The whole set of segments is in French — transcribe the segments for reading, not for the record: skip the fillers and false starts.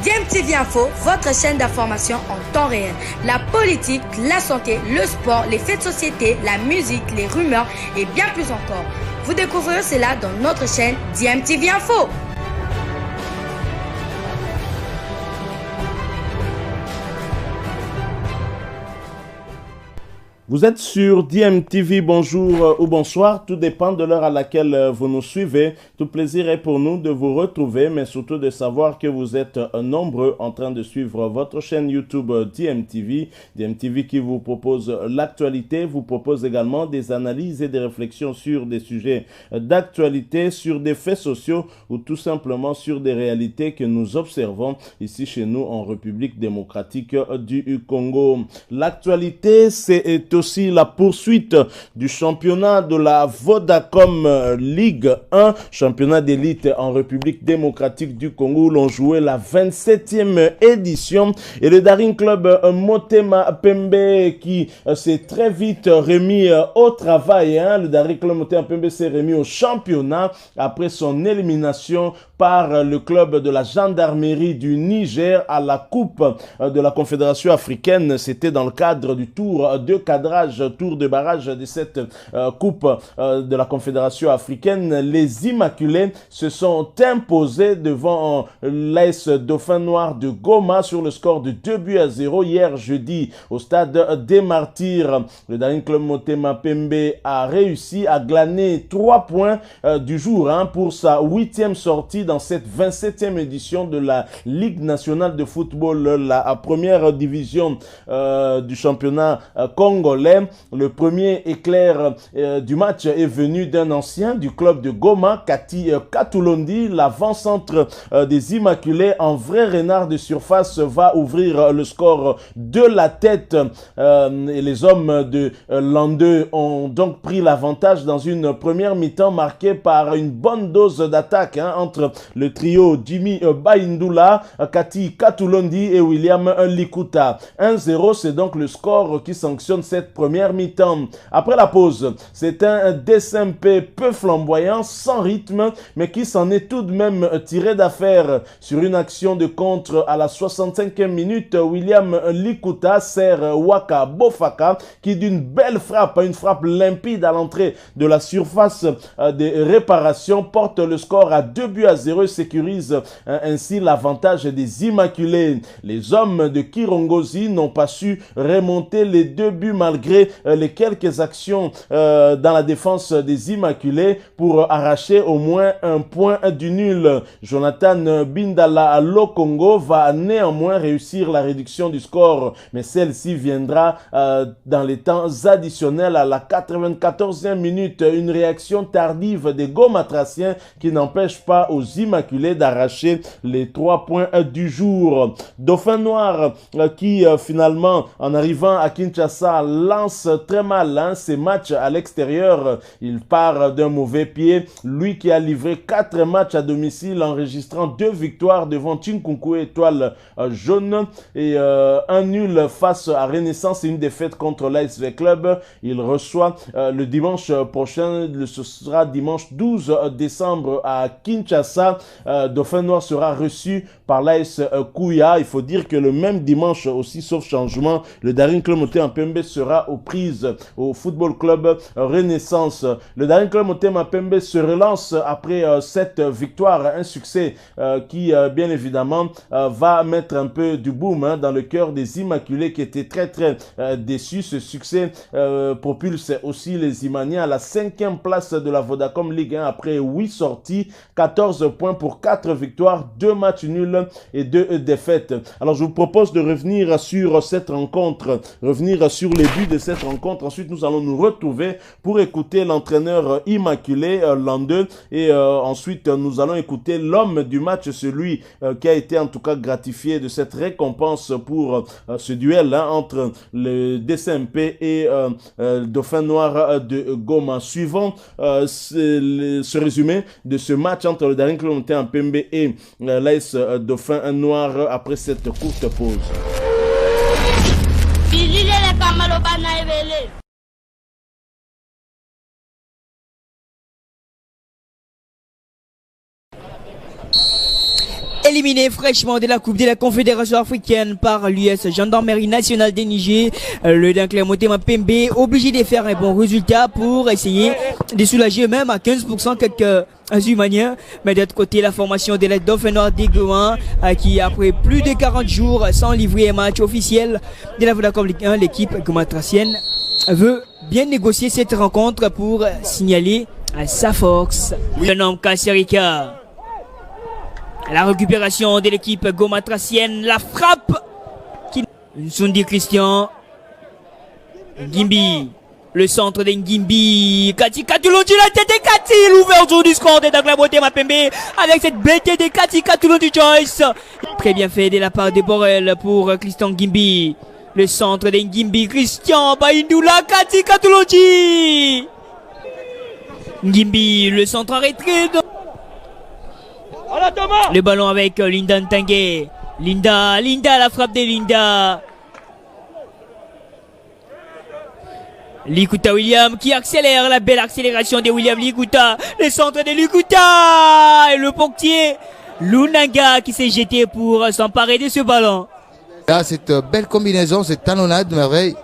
DMTV Info, votre chaîne d'information en temps réel. La politique, la santé, le sport, les faits de société, la musique, les rumeurs et bien plus encore. Vous découvrirez cela dans notre chaîne DMTV Info. Vous êtes sur DMTV, bonjour ou bonsoir, tout dépend de l'heure à laquelle vous nous suivez. Tout plaisir est pour nous de vous retrouver, mais surtout de savoir que vous êtes nombreux en train de suivre votre chaîne YouTube DMTV. DMTV qui vous propose l'actualité, vous propose également des analyses et des réflexions sur des sujets d'actualité, sur des faits sociaux ou tout simplement sur des réalités que nous observons ici chez nous en République démocratique du Congo. L'actualité, c'est aussi la poursuite du championnat de la Vodacom Ligue 1, championnat d'élite en République démocratique du Congo, où l'on jouait la 27e édition. Et le Daring Club Motema Pembe qui s'est très vite remis au travail. Le Daring Club Motema Pembe s'est remis au championnat après son élimination par le club de la gendarmerie du Niger à la Coupe de la Confédération africaine. C'était dans le cadre du tour de cadrage, tour de barrage de cette Coupe de la Confédération africaine. Les Immaculés se sont imposés devant l'AS Dauphin Noir de Goma sur le score de 2-0 hier jeudi au stade des Martyrs. Le Daring Club Motema Pembe a réussi à glaner 3 points du jour pour sa 8e sortie dans cette 27e édition de la Ligue nationale de football, la première division du championnat congolais. Le premier éclair du match est venu d'un ancien du club de Goma, Kati Katulondi. L'avant-centre des Immaculés, en vrai renard de surface, va ouvrir le score de la tête. Et les hommes de l'an 2 ont donc pris l'avantage dans une première mi-temps marquée par une bonne dose d'attaque entre le trio Jimmy Baindula, Kati Katulondi et William Likuta. 1-0, c'est donc le score qui sanctionne cette première mi-temps. Après la pause, c'est un DSMP peu flamboyant, sans rythme, mais qui s'en est tout de même tiré d'affaire. Sur une action de contre à la 65e minute, William Likuta sert Waka Bofaka qui d'une belle frappe, une frappe limpide à l'entrée de la surface de réparation, porte le score à 2-0 et sécurise ainsi l'avantage des Immaculés. Les hommes de Kirongozi n'ont pas su remonter les 2 buts malgré les quelques actions dans la défense des Immaculés pour arracher au moins un point du nul. Jonathan Bindala Lokongo va néanmoins réussir la réduction du score, mais celle-ci viendra dans les temps additionnels à la 94e minute. Une réaction tardive des Gomatraciens qui n'empêche pas aux Immaculés d'arracher les 3 points du jour. Dauphin Noir qui finalement en arrivant à Kinshasa lance très mal ses matchs à l'extérieur. Il part d'un mauvais pied. Lui qui a livré 4 matchs à domicile enregistrant 2 victoires devant Chinkunku Étoile Jaune et un nul face à Renaissance et une défaite contre l'ASV Club. Il reçoit le dimanche prochain, ce sera dimanche 12 décembre à Kinshasa. Dauphin Noir sera reçu par l'AS Kouya. Il faut dire que le même dimanche aussi, sauf changement, le Daring Club Motema Pembe sera aux prises au Football Club Renaissance. Le Daring Club Motema Pembe se relance après cette victoire, un succès qui bien évidemment va mettre un peu du boom dans le cœur des Immaculés qui étaient très déçus. Ce succès propulse aussi les Imaniens à la 5e place de la Vodacom Ligue 1 après 8 sorties, 14 points pour 4 victoires, 2 matchs nuls et 2 défaites. Alors je vous propose de revenir sur cette rencontre, revenir sur les buts de cette rencontre. Ensuite nous allons nous retrouver pour écouter l'entraîneur Immaculé l'an 2 et ensuite nous allons écouter l'homme du match, celui qui a été en tout cas gratifié de cette récompense pour ce duel entre le DCMP et Dauphin Noir de Goma. Suivant ce résumé de ce match entre le Daring Club Motema Pembe et l'AS Dauphin Noir après cette courte pause. Éliminé fraîchement de la Coupe de la Confédération africaine par l'US Gendarmerie nationale des Niger, le Dankler Motema Pembe obligé de faire un bon résultat pour essayer de soulager même à 15% quelques humaniens. Mais d'autre côté, la formation de la Dauphin Noir d'Aiguillon qui après plus de 40 jours sans livrer un match officiel de la Vodacom Ligue 1, l'équipe gomatracienne veut bien négocier cette rencontre pour signaler à sa force. Le nom Kassirika. La récupération de l'équipe gomatracienne, la frappe qui... Nsundi Christian Ngimbi, le centre de Ngimbi, Kati Katoulondi, la tête de Kati, l'ouverture du score de Dankler Motema Pembe avec cette belle tête de Kati Katoulondi Joyce. Très bien fait de la part de Borel pour Christian Ngimbi, le centre de Ngimbi, Christian Baindoula, Kati Katoulondi. Ngimbi, le centre en retrait de... Le ballon avec Linda Ntangé. Linda, la frappe de Linda. Likuta William qui accélère, la belle accélération de William Likuta. Le centre de Likuta. Et le portier Lunanga qui s'est jeté pour s'emparer de ce ballon. Là, cette belle combinaison, cette talonnade de merveille.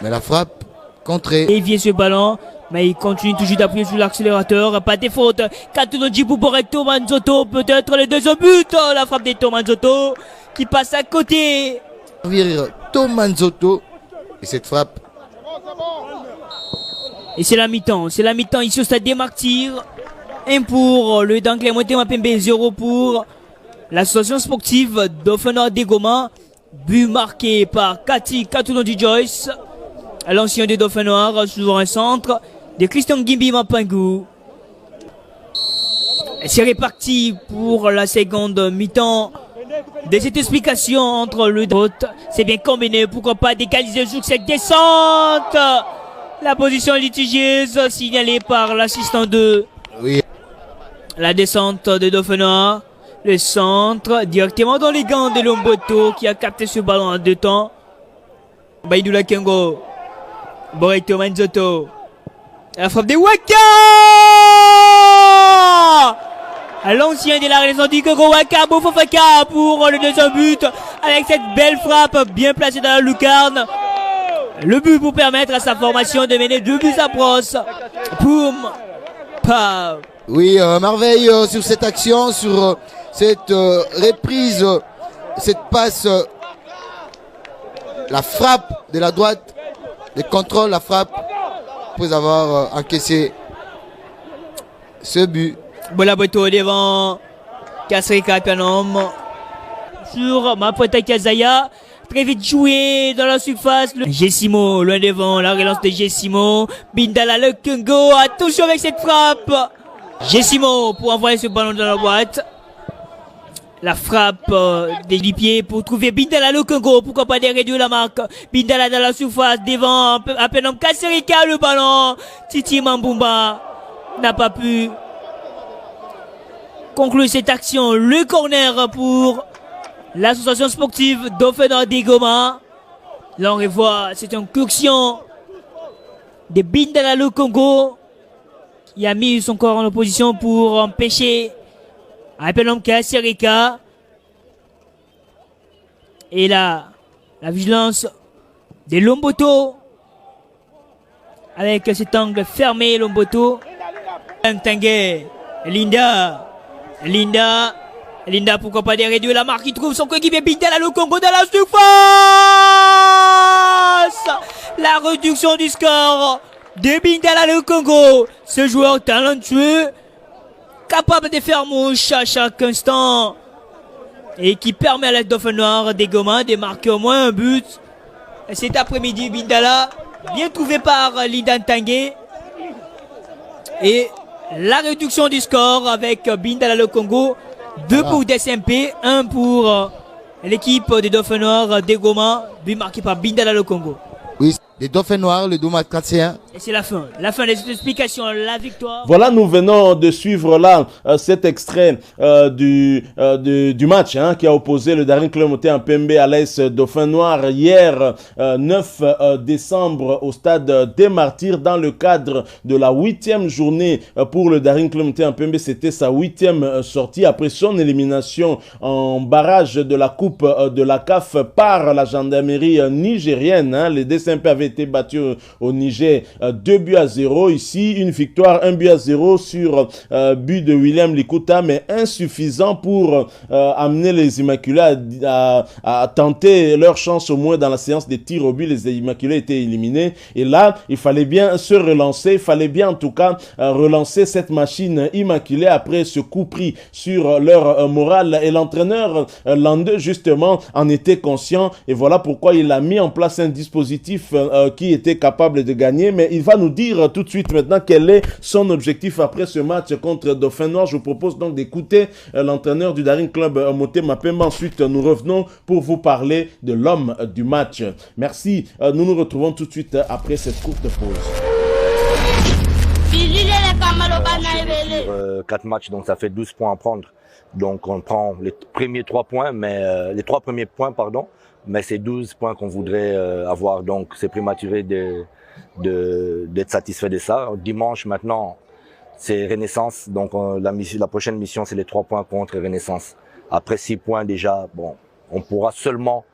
Mais la frappe contrée. Dévier ce ballon. Mais il continue toujours d'appuyer sur l'accélérateur. Pas de faute. Katoulondi pour Tomanzoto. Peut-être le deuxième but. La frappe de Tomanzoto qui passe à côté. Tomanzoto. Et cette frappe. Et c'est la mi-temps. C'est la mi-temps ici au stade des Martyrs. 1 pour le Dankler Motema Pembe, 0 pour l'association sportive Dauphin Noir d'Aiguillon. But marqué par Kati Katoulondi Joyce. L'ancien des Dauphins Noirs sur un centre de Christian Ngimbi Mapangou. C'est réparti pour la seconde mi-temps de cette explication entre le droite. C'est bien combiné, pourquoi pas décaliser sur cette descente. La position litigieuse signalée par l'assistant de... Oui. La descente de Dauphin Noir. Le centre directement dans les gants de Lomboto qui a capté ce ballon en 2 temps. Baidoula Kengo. Boreto Manzoto. La frappe de Waka. L'ancien de la Renaissance du Congo, Waka Bofofaka pour le deuxième but. Avec cette belle frappe bien placée dans la lucarne. Le but pour permettre à sa formation de mener 2 buts à brosse. Poum. Pow. Oui, merveille sur cette action, sur cette reprise, cette passe. La frappe de la droite. Le contrôle, la frappe, après avoir encaissé ce but. Bolaboto devant Kasrika Kanom. Sur Mapota Kazaya. Très vite joué dans la surface. Gessimo, loin devant, la relance de Gessimo. Bindala le Congo, attention avec cette frappe. Gessimo pour envoyer ce ballon dans la boîte. La frappe des pieds pour trouver Bindala le Congo. Pourquoi pas réduire la marque. Bindala dans la surface devant à peine Kasserika le ballon. Titi Mambumba n'a pas pu conclure cette action. Le corner pour l'association sportive Dauphin Noir d'Aiguillon. Là on revoit cette incursion de Bindala le Congo. Il a mis son corps en opposition pour empêcher Appelons Kasserika. Et là, la vigilance de Lomboto. Avec cet angle fermé, Lomboto. Ntangé. Linda, pourquoi pas réduire la marque. Il trouve son coéquipier Bindala le Congo dans la surface. La réduction du score de Bindala le Congo. Ce joueur talentueux, capable de faire mouche à chaque instant et qui permet à la Dauphin Noir d'Aiguillon de marquer au moins un but. Et cet après-midi, Bindala, bien trouvé par Linda Ntangé. Et la réduction du score avec Bindala le Congo. 2 pour DSMP, 1 pour l'équipe des Dauphins Noirs d'Aiguillon, but marqué par Bindala le Congo. Oui, les Dauphins Noirs, le Gomatracien, Et c'est la fin des explications, la victoire. Voilà, nous venons de suivre là cet extrait du match qui a opposé le Daring Club Motema Pembe à l'AS Dauphin Noir hier 9 décembre au stade des Martyrs dans le cadre de la 8e journée pour le Daring Club Motema Pembe. C'était sa 8e sortie après son élimination en barrage de la Coupe de la CAF par la gendarmerie nigérienne. Les DCMP avaient été battus au Niger 2-0. Ici, une victoire 1-0 sur but de William Likuta, mais insuffisant pour amener les Immaculés à tenter leur chance au moins dans la séance des tirs au but. Les Immaculés étaient éliminés. Et là, il fallait bien se relancer. Il fallait bien en tout cas relancer cette machine immaculée après ce coup pris sur leur morale. Et l'entraîneur Landeux, justement, en était conscient. Et voilà pourquoi il a mis en place un dispositif qui était capable de gagner. Mais il va nous dire tout de suite maintenant quel est son objectif après ce match contre Dauphin Noir. Je vous propose donc d'écouter l'entraîneur du Daring Club Motema Pembe. Ensuite, nous revenons pour vous parler de l'homme du match. Merci. Nous nous retrouvons tout de suite après cette courte pause. 4 matchs, donc ça fait 12 points à prendre. Donc on prend les premiers 3 points, mais les 3 premiers points, pardon, mais c'est 12 points qu'on voudrait avoir. Donc c'est prématuré d'être satisfait de ça. Dimanche maintenant, c'est Renaissance. Donc la prochaine mission, c'est les 3 points contre Renaissance. Après 6 points déjà, bon, on pourra seulement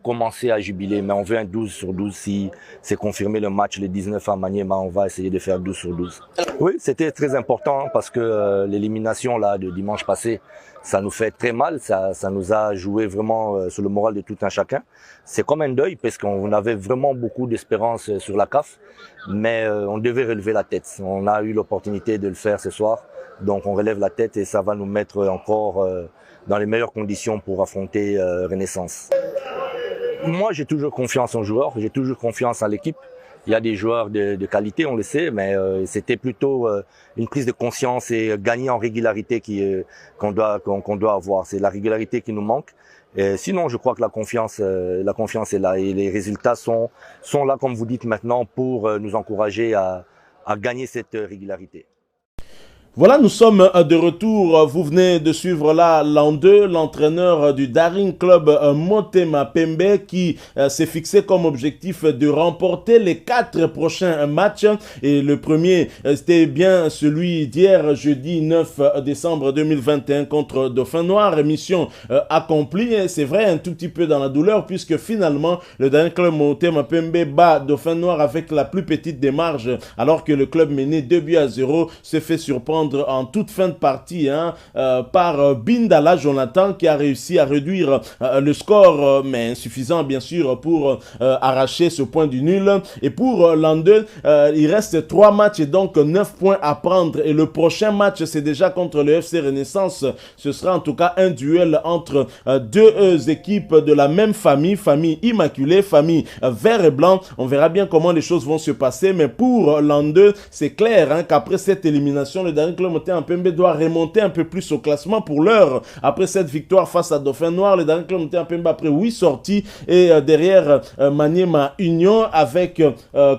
commencer à jubiler, mais on veut un 12 sur 12 si c'est confirmé le match le 19 à Maniema, on va essayer de faire 12 sur 12. Oui, c'était très important parce que l'élimination là de dimanche passé, ça nous fait très mal, ça nous a joué vraiment sur le moral de tout un chacun. C'est comme un deuil parce qu'on avait vraiment beaucoup d'espérance sur la CAF, mais on devait relever la tête. On a eu l'opportunité de le faire ce soir, donc on relève la tête et ça va nous mettre encore dans les meilleures conditions pour affronter Renaissance. Moi, j'ai toujours confiance en joueurs, j'ai toujours confiance en l'équipe. Il y a des joueurs de qualité, on le sait, mais c'était plutôt une prise de conscience et gagner en régularité qu'on doit avoir. C'est la régularité qui nous manque. Et sinon, je crois que la confiance est là et les résultats sont là, comme vous dites maintenant, pour nous encourager à gagner cette régularité. Voilà, nous sommes de retour. Vous venez de suivre là Landeux, l'entraîneur du Daring Club Motema Pembe, qui s'est fixé comme objectif de remporter les 4 prochains matchs. Et le premier, c'était bien celui d'hier, jeudi 9 décembre 2021 contre Dauphin Noir. Mission accomplie. C'est vrai, un tout petit peu dans la douleur, puisque finalement, le Daring Club Motema Pembe bat Dauphin Noir avec la plus petite des marges, alors que le club mené 2-0 se fait surprendre en toute fin de partie par Bindala Jonathan, qui a réussi à réduire le score, mais insuffisant bien sûr pour arracher ce point du nul. Et pour Landeux, il reste 3 matchs et donc 9 points à prendre. Et le prochain match, c'est déjà contre le FC Renaissance. Ce sera en tout cas un duel entre 2 équipes de la même famille immaculée, famille vert et blanc. On verra bien comment les choses vont se passer. Mais pour Landeux, c'est clair qu'après cette élimination, le Daring Club Motema Pembe doit remonter un peu plus au classement. Pour l'heure, après cette victoire face à Dauphin Noir, le Daring Club Motema Pembe après 8 sorties et derrière Maniema Union avec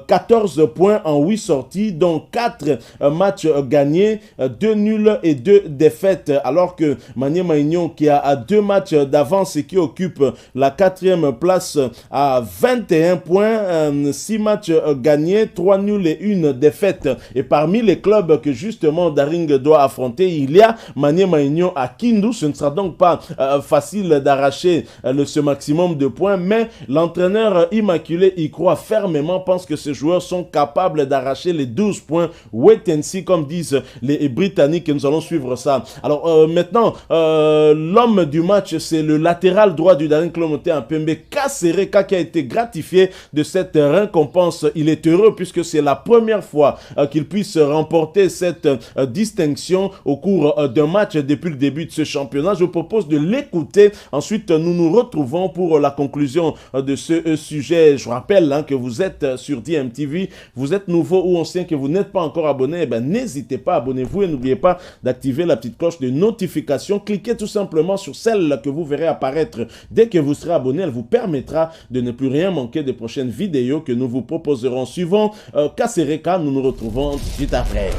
14 points en 8 sorties, dont 4 matchs gagnés, 2 nuls et 2 défaites, alors que Maniema Union, qui a 2 matchs d'avance et qui occupe la 4e place, à 21 points, 6 matchs gagnés, 3 nuls et 1 défaite. Et parmi les clubs que justement Daring doit affronter, il y a Maniema Union à Kindu. Ce ne sera donc pas facile d'arracher ce maximum de points, mais l'entraîneur immaculé y croit fermement, pense que ces joueurs sont capables d'arracher les 12 points. Wait and see, comme disent les Britanniques, et nous allons suivre ça. Alors maintenant, l'homme du match, c'est le latéral droit du Daring Club Motema Pembe, Kasereka, qui a été gratifié de cette récompense. Il est heureux puisque c'est la première fois qu'il puisse remporter cette distinction au cours d'un match depuis le début de ce championnat. Je vous propose de l'écouter. Ensuite, nous nous retrouvons pour la conclusion de ce sujet. Je rappelle que vous êtes sur DMTV. Vous êtes nouveau ou ancien, que vous n'êtes pas encore abonné, n'hésitez pas, abonnez-vous et n'oubliez pas d'activer la petite cloche de notification. Cliquez tout simplement sur celle que vous verrez apparaître dès que vous serez abonné. Elle vous permettra de ne plus rien manquer des prochaines vidéos que nous vous proposerons. Suivant Kasereka, nous nous retrouvons tout de suite après.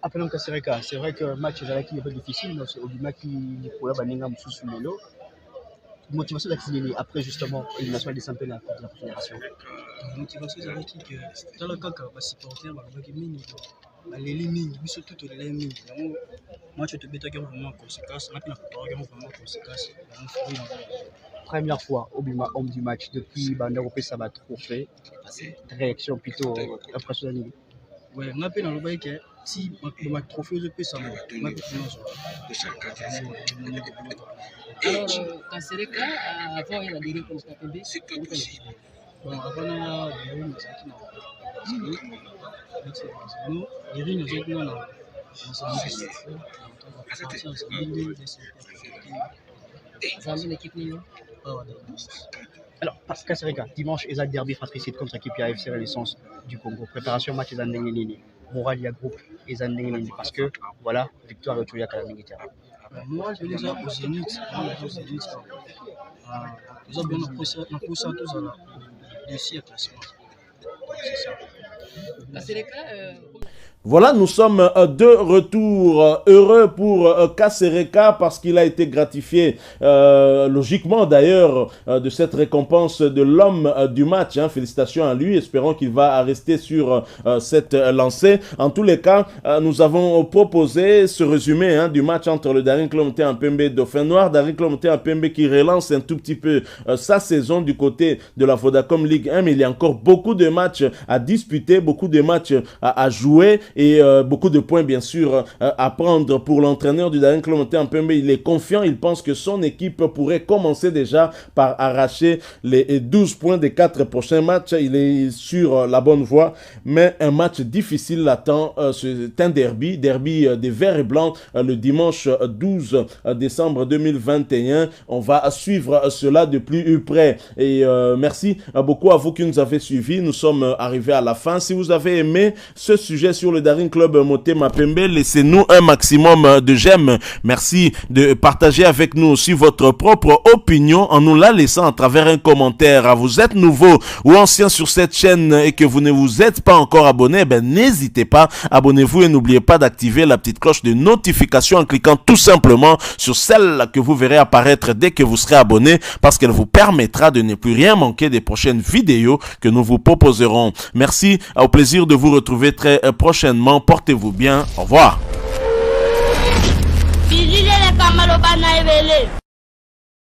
Appelons Kasereka, c'est vrai que le match est un peu difficile, mais c'est Obima qui pour la baninga sous le lot. Motivation d'activer après justement l'élimination des championnats de la fédération. Motivation c'est que dans le cas que supporter les lignes, surtout les lignes. Moi je te bête vraiment conséquence, maintenant vraiment conséquence. Première fois Obima homme du match depuis Banderopé ça va trophée. Réaction plutôt impressionnante. Ouais, on a dans le bail que si ma trophée je peux ça moi. Alors, Kasereka, avant il a dit comme ça, c'est pas possible. Bon, avant on a alors, Kasereka, dimanche, ils ont le derby fratricide contre l'équipe AFC Renaissance du Congo. Préparation match, ils ont gagné. Moralia Group, ils ont gagné parce que, voilà, victoire de Touya Kalamigita. Moi, je vais déjà au Zénith. Ils ont bien apprécié tous à la réussir classement. C'est ça. Kasereka, Voilà, nous sommes de retour, heureux pour Kasereka parce qu'il a été gratifié, logiquement d'ailleurs, de cette récompense de l'homme du match. Félicitations à lui, espérons qu'il va rester sur cette lancée. En tous les cas, nous avons proposé ce résumé du match entre le Daring Club Mounté Pembe et Dauphin Noir. Daring Club Mounté Pembe qui relance un tout petit peu sa saison du côté de la Vodacom Ligue 1, mais il y a encore beaucoup de matchs à disputer, beaucoup de matchs à jouer. Et beaucoup de points bien sûr à prendre pour l'entraîneur du Daring Club Mounté Pembe. Il est confiant, il pense que son équipe pourrait commencer déjà par arracher les 12 points des 4 prochains matchs. Il est sur la bonne voie, mais un match difficile l'attend. C'est un derby des Verts et Blancs le dimanche 12 décembre 2021. On va suivre cela de plus près. Et merci beaucoup à vous qui nous avez suivis. Nous sommes arrivés à la fin. Si vous avez aimé ce sujet sur le Daring Club Mounté Pembe, laissez-nous un maximum de j'aime. Merci de partager avec nous aussi votre propre opinion en nous la laissant à travers un commentaire. Vous êtes nouveau ou ancien sur cette chaîne et que vous ne vous êtes pas encore abonné, n'hésitez pas, abonnez-vous et n'oubliez pas d'activer la petite cloche de notification en cliquant tout simplement sur celle que vous verrez apparaître dès que vous serez abonné, parce qu'elle vous permettra de ne plus rien manquer des prochaines vidéos que nous vous proposerons. Merci, au plaisir de vous retrouver très prochainement. Portez-vous bien. Au revoir.